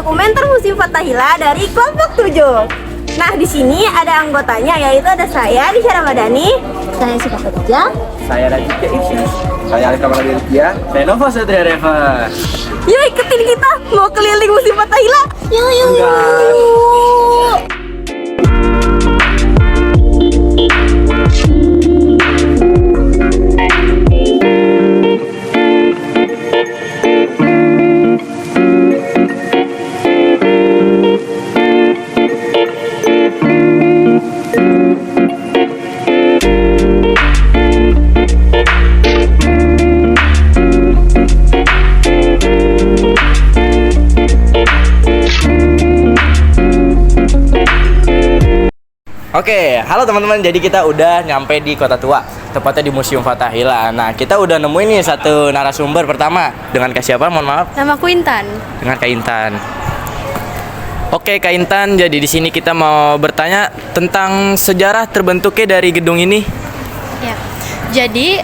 dokumenter Museum Fathahillah dari kelompok 7. Nah, di sini ada anggotanya, yaitu ada saya, Disha Ramadhani, saya Siva Khadijah, saya Raditya Isyas, saya Alika Maladelia, saya Nova Satria Reva. Yuk ikutin kita, mau keliling Museum Fathahillah. Yuk. Oke, halo teman-teman. Jadi kita udah nyampe di Kota Tua, tepatnya di Museum Fathahillah. Nah, kita udah nemuin nih satu narasumber pertama. Dengan Kak siapa? Mohon maaf. Namaku Intan. Dengan Kak Intan. Oke, Kak Intan. Jadi di sini kita mau bertanya tentang sejarah terbentuknya dari gedung ini. Ya. Jadi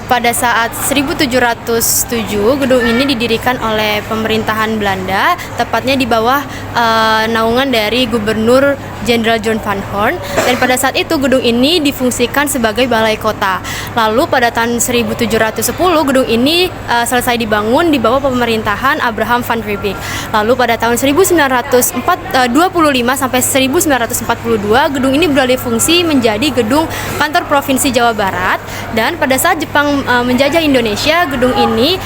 pada saat 1707 gedung ini didirikan oleh pemerintahan Belanda, tepatnya di bawah naungan dari Gubernur Jenderal John Van Horn, dan pada saat itu gedung ini difungsikan sebagai balai kota. Lalu pada tahun 1710 gedung ini selesai dibangun di bawah pemerintahan Abraham van Riebeeck. Lalu pada tahun 1925 sampai 1942 gedung ini beralih fungsi menjadi gedung kantor Provinsi Jawa Barat, dan pada saat Jepang menjajah Indonesia, gedung ini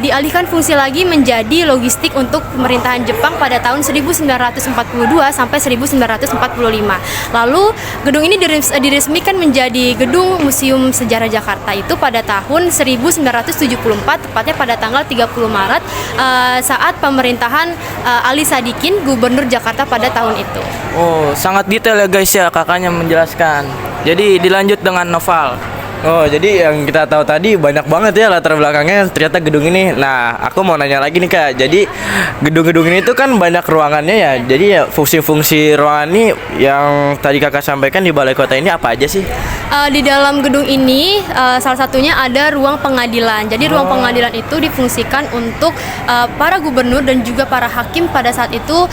dialihkan fungsi lagi menjadi logistik untuk pemerintahan Jepang pada tahun 1942 sampai 1945. Lalu gedung ini diresmikan menjadi Gedung Museum Sejarah Jakarta itu pada tahun 1974, tepatnya pada tanggal 30 Maret saat pemerintahan Ali Sadikin, Gubernur Jakarta pada tahun itu. Oh, sangat detail ya guys ya kakaknya menjelaskan. Jadi dilanjut dengan Noval. Oh, jadi yang kita tahu tadi banyak banget ya latar belakangnya ternyata gedung ini. Nah, aku mau nanya lagi nih Kak. Jadi gedung-gedung ini tuh kan banyak ruangannya ya. Jadi ya fungsi-fungsi ruangan ini yang tadi Kakak sampaikan di Balai Kota ini apa aja sih? Di dalam gedung ini salah satunya ada ruang pengadilan. Jadi ruang pengadilan itu difungsikan untuk para gubernur dan juga para hakim pada saat itu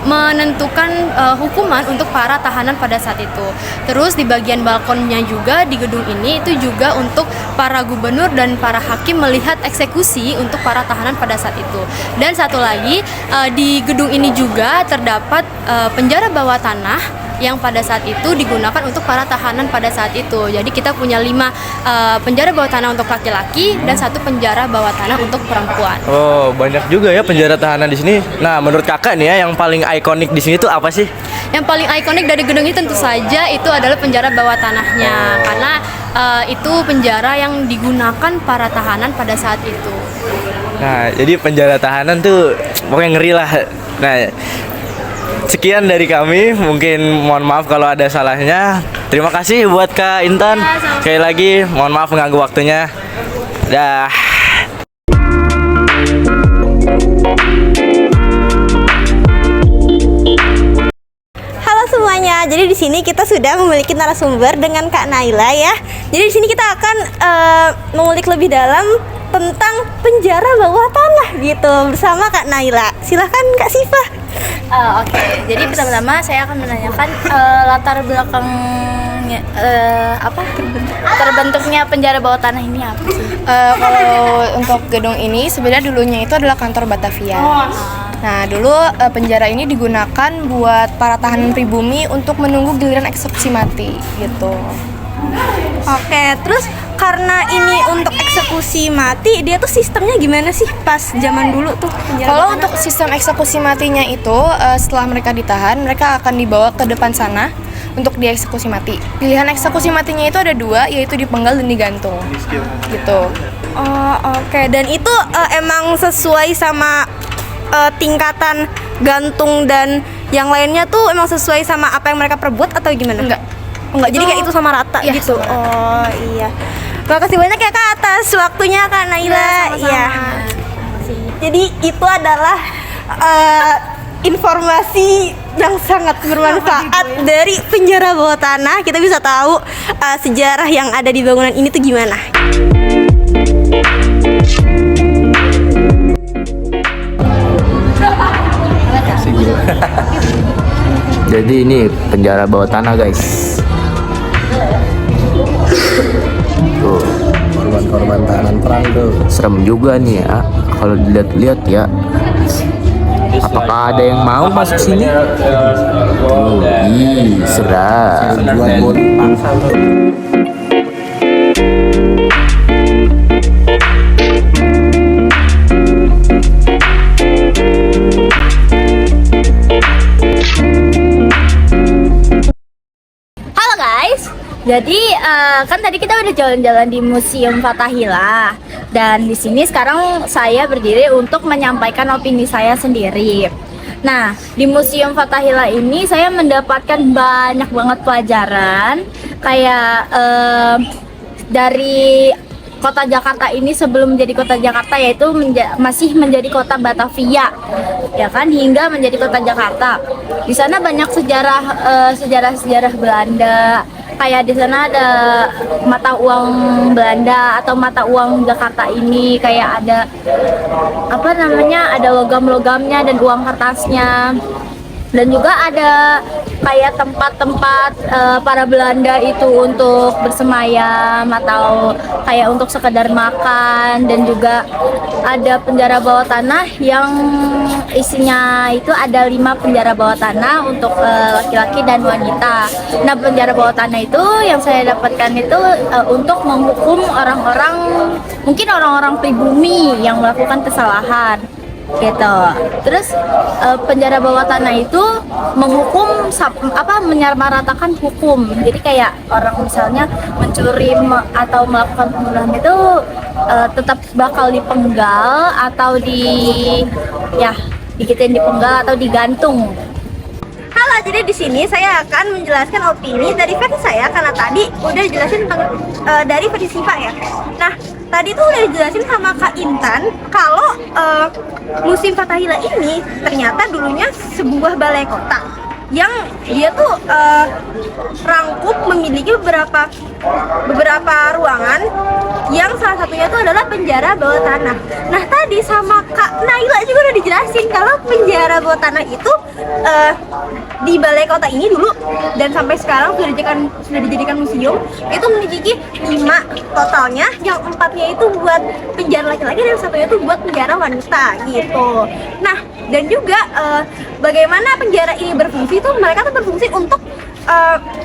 menentukan hukuman untuk para tahanan pada saat itu. Terus di bagian balkonnya juga di gedung ini itu juga untuk para gubernur dan para hakim melihat eksekusi untuk para tahanan pada saat itu. Dan satu lagi di gedung ini juga terdapat penjara bawah tanah yang pada saat itu digunakan untuk para tahanan pada saat itu. Jadi kita punya 5 penjara bawah tanah untuk laki-laki dan 1 penjara bawah tanah untuk perempuan. Oh, banyak juga ya penjara tahanan di sini. Nah, menurut Kakak nih ya yang paling ikonik di sini tuh apa sih? Yang paling ikonik dari gedung ini tentu saja itu adalah penjara bawah tanahnya, karena itu penjara yang digunakan para tahanan pada saat itu. Nah, jadi penjara tahanan tuh pokoknya ngeri lah. Nah, sekian dari kami, mungkin mohon maaf kalau ada salahnya. Terima kasih buat Kak Intan. Sekali lagi mohon maaf mengganggu waktunya. Dah. Halo semuanya. Jadi di sini kita sudah memiliki narasumber dengan Kak Naila ya. Jadi di sini kita akan mengulik lebih dalam tentang penjara bawah tanah gitu bersama Kak Naila. Silahkan Kak Siva. Oke. Jadi pertama-tama saya akan menanyakan latar belakangnya terbentuknya penjara bawah tanah ini apa sih? Kalau untuk gedung ini sebenarnya dulunya itu adalah kantor Batavia. Nah, dulu penjara ini digunakan buat para tahanan pribumi untuk menunggu giliran eksekusi mati gitu. Oke, terus karena ini untuk eksekusi mati, dia tuh sistemnya gimana sih pas zaman dulu tuh? Kalau untuk sistem eksekusi matinya itu setelah mereka ditahan, mereka akan dibawa ke depan sana untuk dieksekusi mati. Pilihan eksekusi matinya itu ada 2, yaitu dipenggal dan digantung. Gitu. Oh, oke. Dan itu emang sesuai sama tingkatan gantung dan yang lainnya tuh emang sesuai sama apa yang mereka perbuat atau gimana? Enggak. Jadi kayak itu sama rata Iya, gitu. sama rata. Oh, iya. Terima kasih banyak ya Kak atas waktunya Kak Naila. Iya. Jadi itu adalah informasi yang sangat bermanfaat dari penjara bawah tanah. Kita bisa tahu sejarah yang ada di bangunan ini tuh gimana. Jadi ini penjara bawah tanah guys. Tuh, Korban-korban tahanan perang tuh. serem juga nih ya kalau dilihat-lihat ya. Apakah ada yang mau masuk sini? Ih, seram. Buat Halo guys, jadi kan tadi kita udah jalan-jalan di Museum Fathahillah dan di sini sekarang saya berdiri untuk menyampaikan opini saya sendiri. Nah, di Museum Fathahillah ini saya mendapatkan banyak banget pelajaran kayak dari kota Jakarta ini sebelum menjadi kota Jakarta, yaitu masih menjadi kota Batavia, ya kan, hingga menjadi kota Jakarta. Di sana banyak sejarah Belanda. Kayak di sana ada mata uang Belanda atau mata uang Jakarta ini, kayak ada apa namanya, ada logam-logamnya dan uang kertasnya. Dan juga ada kayak tempat-tempat para Belanda itu untuk bersemayam atau kayak untuk sekedar makan, dan juga ada penjara bawah tanah yang isinya itu ada 5 penjara bawah tanah untuk laki-laki dan wanita. Nah, penjara bawah tanah itu yang saya dapatkan itu untuk menghukum mungkin orang-orang pribumi yang melakukan kesalahan gitu. Terus penjara bawah tanah itu menghukum menyamaratakan hukum. Jadi kayak orang misalnya mencuri atau melakukan pembunuhan itu tetap bakal dipenggal atau digituin, dipenggal atau digantung. Halo, jadi di sini saya akan menjelaskan opini dari versi saya karena tadi udah dijelasin dari versi Siva ya. Nah, tadi tuh udah dijelasin sama Kak Intan kalau Museum Fathahillah ini ternyata dulunya sebuah balai kota yang dia tuh rangkup memiliki beberapa ruangan yang salah satunya itu adalah penjara bawah tanah. Nah, tadi sama Kak Naila juga udah dijelasin kalau penjara bawah tanah itu di balai kota ini dulu dan sampai sekarang sudah dijadikan museum itu memiliki 5 totalnya, yang 4-nya itu buat penjara laki-laki dan 1-nya itu buat penjara wanita gitu. Nah, dan juga bagaimana penjara ini berfungsi itu, mereka tuh berfungsi untuk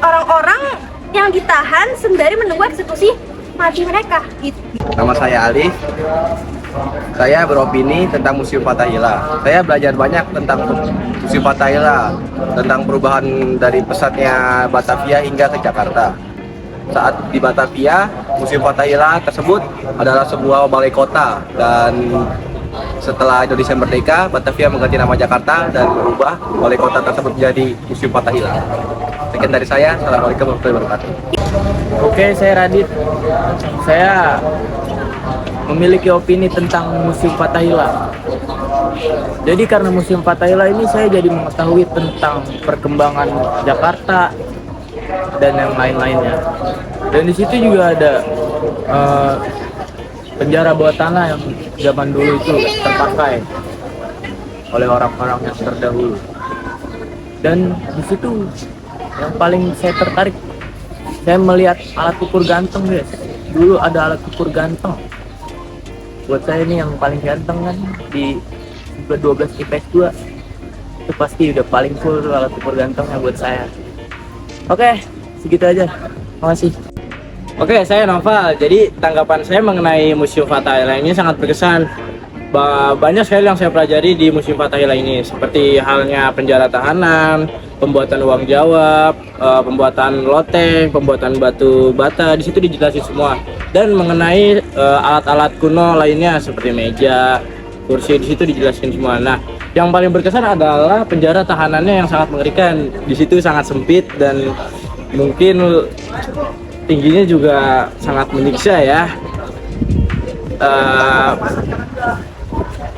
orang-orang yang ditahan sembari menunggu eksekusi mati mereka gitu. Nama saya Ali. Saya beropini tentang Museum Fathahillah. Saya belajar banyak tentang Museum Fathahillah, tentang perubahan dari pesatnya Batavia hingga ke Jakarta. Saat di Batavia, Museum Fathahillah tersebut adalah sebuah balai kota, dan setelah Indonesia merdeka, Batavia mengganti nama Jakarta dan berubah balai kota tersebut menjadi Museum Fathahillah. Sekian dari saya. Assalamualaikum warahmatullahi wabarakatuh. Oke, saya Radit. Saya memiliki opini tentang Museum Fathahillah. Jadi karena Museum Fathahillah ini saya jadi mengetahui tentang perkembangan Jakarta dan yang lain-lainnya. Dan di situ juga ada penjara bawah tanah yang zaman dulu itu terpakai oleh orang-orang yang terdahulu. Dan di situ yang paling saya tertarik, saya melihat alat ukur ganteng guys. Dulu ada alat ukur ganteng. Buat saya ini yang paling ganteng kan di 12 IPS 2. Itu pasti udah paling full alat ukur gantengnya buat saya. Oke, segitu aja. Makasih. Oke, saya Noval. Jadi tanggapan saya mengenai Museum Fathahillah ini sangat berkesan. Banyak sekali yang saya pelajari di Museum Fathahillah ini, seperti halnya penjara tahanan, pembuatan uang jawab, pembuatan loteng, pembuatan batu bata. Di situ dijelasin semua. Dan mengenai alat-alat kuno lainnya seperti meja, kursi, di situ dijelasin semua. Nah, yang paling berkesan adalah penjara tahanannya yang sangat mengerikan. Di situ sangat sempit dan mungkin tingginya juga sangat menyiksa ya.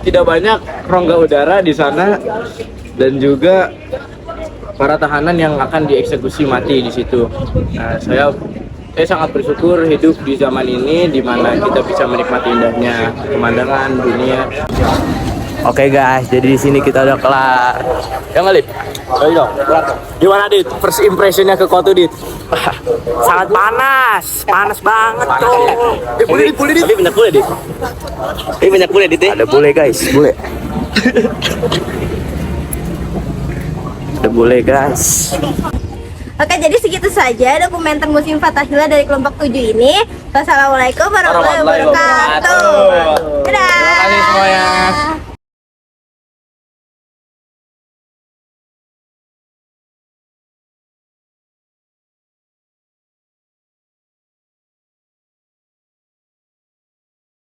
Tidak banyak rongga udara di sana, dan juga para tahanan yang akan dieksekusi mati di situ. Nah, saya sangat bersyukur hidup di zaman ini di mana kita bisa menikmati indahnya pemandangan dunia. Oke guys, jadi di sini kita udah kelar. Ya nggak, Dit? Ayo dong. Gimana, Dit? First impressionnya ke Kotu, Dit? Sangat panas banget tuh. Boleh, Dit. Tapi banyak bule, Dit. Tapi banyak bule, Dit. Ada bule guys, bule. Ada bule guys. Oke, jadi segitu saja dokumenter Museum Fathahillah dari kelompok 7 ini. Wassalamualaikum warahmatullahi wabarakatuh. Dadah. Terima kasih semuanya.